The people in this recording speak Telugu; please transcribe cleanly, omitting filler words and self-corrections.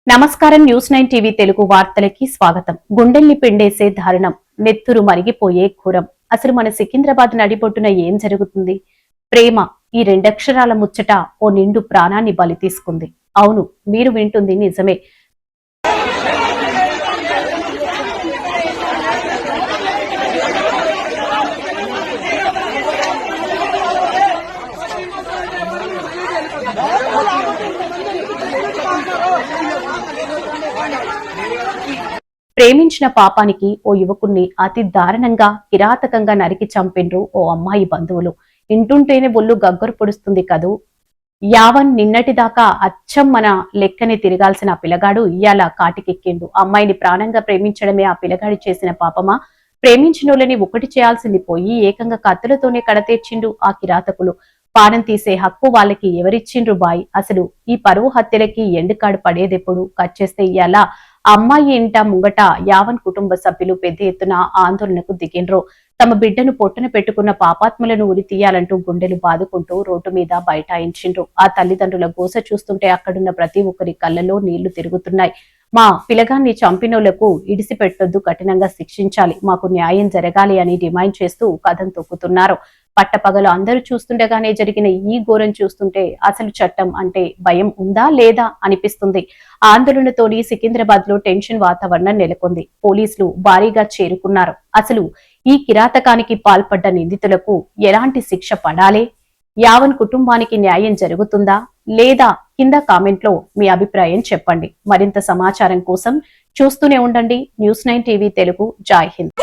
నమస్కారం న్యూస్ 9 టీవీ తెలుగు వార్తలకి స్వాగతం. గుండెల్ని పిండేసే దారుణం, నెత్తురు మరిగిపోయే ఘోరం. అసలు మన సికింద్రాబాద్ నడిబొట్టున ఏం జరుగుతుంది? ప్రేమ ఈ రెండక్షరాల ముచ్చట ఓ నిండు ప్రాణాన్ని బలి తీసుకుంది. అవును, మీరు వింటుంది నిజమే. ప్రేమించిన పాపానికి ఓ యువకుణ్ణి అతి దారుణంగా కిరాతకంగా నరికి చంపిండ్రు ఓ అమ్మాయి బంధువులు. ఇంటుంటేనే ఒళ్ళు గగ్గరు పొడుస్తుంది కదూ. యావన్ నిన్నటిదాకా అచ్చం మన లెక్కనే తిరగాల్సిన ఆ పిల్లగాడు ఇయ్యాల కాటికెక్కిండు. అమ్మాయిని ప్రాణంగా ప్రేమించడమే ఆ పిల్లగాడి చేసిన పాపమా? ప్రేమించినోళ్ళని ఒకటి చేయాల్సింది పోయి ఏకంగా కత్తులతోనే కడతీర్చిండు ఆ కిరాతకులు. పానం తీసే హక్కు వాళ్ళకి ఎవరిచ్చిండ్రు బాయ్? అసలు ఈ పరువు హత్యలకి ఎండుకాడు పడేదెప్పుడు? కచ్చేస్తే ఇయ్యాల అమ్మాయి ఇంట ముంగట యావన్ కుటుంబ సభ్యులు పెద్ద ఎత్తున ఆందోళనకు దిగిండ్రు. తమ బిడ్డను పొట్టన పెట్టుకున్న పాపాత్ములను ఉరి తీయాలంటూ గుండెలు బాదుకుంటూ రోడ్డు మీద బైఠాయించిండ్రు. ఆ తల్లిదండ్రుల గోస చూస్తుంటే అక్కడున్న ప్రతి ఒక్కరి కళ్ళలో నీళ్లు తిరుగుతున్నాయి. మా పిలగాన్ని చంపినోళ్లకు ఇడిసిపెట్టొద్దు, కఠినంగా శిక్షించాలి, మాకు న్యాయం జరగాలి అని డిమాండ్ చేస్తూ కథం తొక్కుతున్నారు. పట్టపగలు అందరూ చూస్తుండగానే జరిగిన ఈ ఘోరం చూస్తుంటే అసలు చట్టం అంటే భయం ఉందా లేదా అనిపిస్తుంది. ఆందోళనతోని సికింద్రాబాద్ లో టెన్షన్ వాతావరణం నెలకొంది. పోలీసులు భారీగా చేరుకున్నారు. అసలు ఈ కిరాతకానికి పాల్పడ్డ నిందితులకు ఎలాంటి శిక్ష పడాలి? యావన్ కుటుంబానికి న్యాయం జరుగుతుందా లేదా? కింద కామెంట్ లో మీ అభిప్రాయం చెప్పండి. మరింత సమాచారం కోసం చూస్తూనే ఉండండి న్యూస్ 9 టీవీ తెలుగు. జై హింద్.